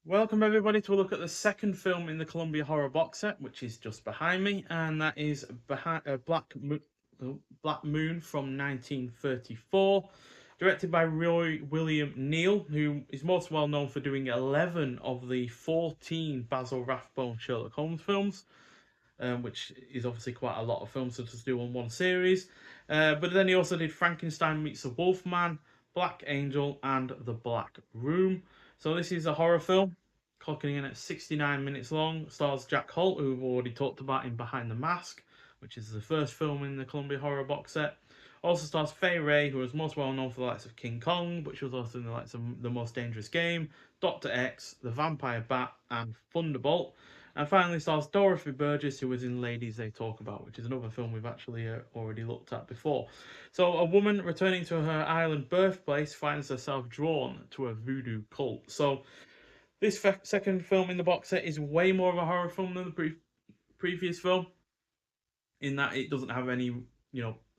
Welcome everybody to a look at the second film in the Columbia Horror box set, which is just behind me, and that is Black Moon from 1934, directed by Roy William Neal, who is most well known for doing 11 of the 14 Basil Rathbone Sherlock Holmes films, which is obviously quite a lot of films to just do on one series. But then he also did Frankenstein Meets the Wolfman, Black Angel, and The Black Room. So this is a horror film, clocking in at 69 minutes long. Stars Jack Holt, who we've already talked about in Behind the Mask, which is the first film in the Columbia Horror box set. Also stars Fay Wray, who is most well known for the likes of King Kong, which was also in the likes of The Most Dangerous Game, Dr. X, The Vampire Bat, and Thunderbolt. And finally stars Dorothy Burgess, who was in Ladies They Talk About, which is another film we've actually already looked at before. So, a woman returning to her island birthplace finds herself drawn to a voodoo cult. So, this second film in the box set is way more of a horror film than the previous film, in that it doesn't have any,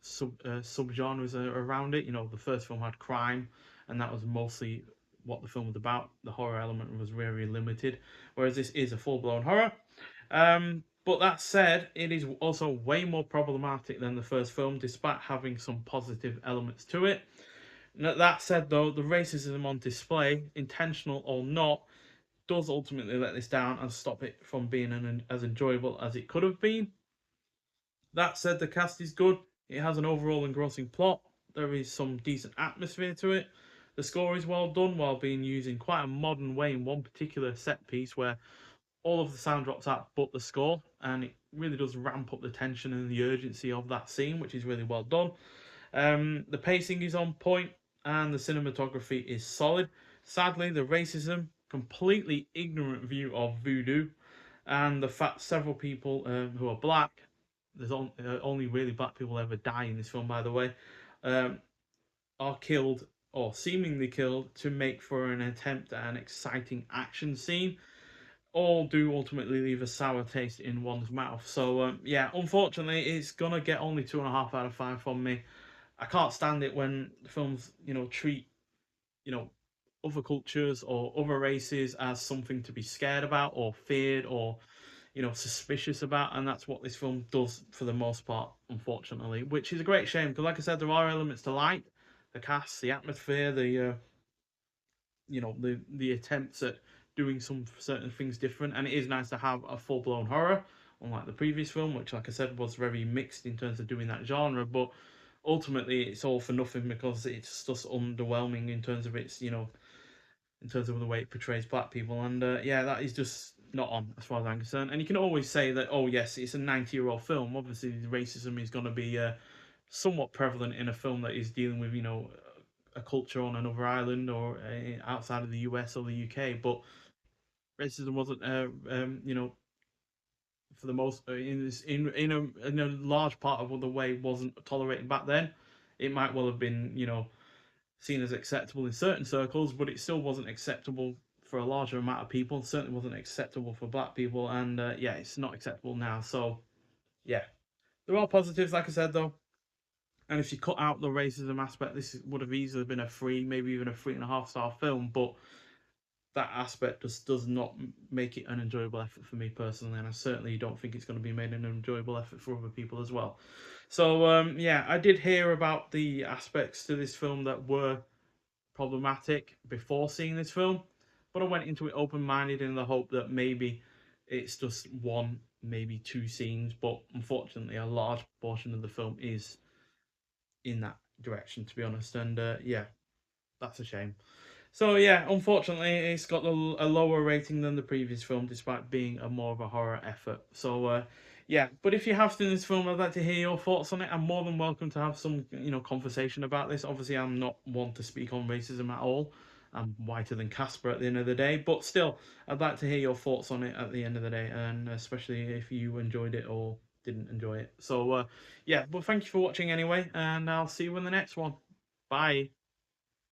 subgenres around it. The first film had crime, and that was mostly what the film was about. The horror element was very limited, whereas this is a full blown horror. But that said, it is also way more problematic than the first film, despite having some positive elements to it. That said, though, the racism on display, intentional or not, does ultimately let this down and stop it from being as enjoyable as it could have been. That said, the cast is good. It has an overall engrossing plot. There is some decent atmosphere to it. The score is well done while being used in quite a modern way in one particular set piece where all of the sound drops out but the score, and it really does ramp up the tension and the urgency of that scene, which is really well done. The pacing is on point and the cinematography is solid. Sadly, the racism, completely ignorant view of voodoo, and the fact several people who are black, there's only really black people ever die in this film, by the way, um, are killed or seemingly killed to make for an attempt at an exciting action scene, all do ultimately leave a sour taste in one's mouth. So yeah, unfortunately, it's gonna get only 2.5 out of 5 from me. I can't stand it when films, treat you know other cultures or other races as something to be scared about or feared or suspicious about, and that's what this film does for the most part, unfortunately, which is a great shame because, like I said, there are elements to like: the cast, the atmosphere, the attempts at doing some certain things different, and it is nice to have a full blown horror, unlike the previous film, which, like I said, was very mixed in terms of doing that genre. But ultimately, it's all for nothing because it's just underwhelming in terms of in terms of the way it portrays black people, and yeah, that is just not on as far as I'm concerned. And you can always say that, oh yes, it's a 90-year-old film. Obviously, racism is going to be somewhat prevalent in a film that is dealing with a culture on another island or outside of the US or the UK. But racism wasn't, for the most in a large part of the way wasn't tolerated back then. It might well have been seen as acceptable in certain circles, but it still wasn't acceptable for a larger amount of people. It certainly wasn't acceptable for black people, and yeah, it's not acceptable now. So yeah, there are positives, like I said, though. And if you cut out the racism aspect, this would have easily been a 3, maybe even a 3.5 star film. But that aspect just does not make it an enjoyable effort for me personally, and I certainly don't think it's going to be made an enjoyable effort for other people as well. So yeah, I did hear about the aspects to this film that were problematic before seeing this film, but I went into it open minded in the hope that maybe it's just one, maybe two scenes, but unfortunately, a large portion of the film is in that direction, to be honest. And yeah, that's a shame. So yeah, unfortunately, it's got a lower rating than the previous film, despite being a more of a horror effort. So yeah, but if you have seen this film, I'd like to hear your thoughts on it. I'm more than welcome to have some conversation about this. Obviously, I'm not one to speak on racism at all. I'm whiter than Casper at the end of the day, but still, I'd like to hear your thoughts on it at the end of the day, and especially if you enjoyed it or didn't enjoy it. So yeah, but thank you for watching anyway, and I'll see you in the next one. Bye.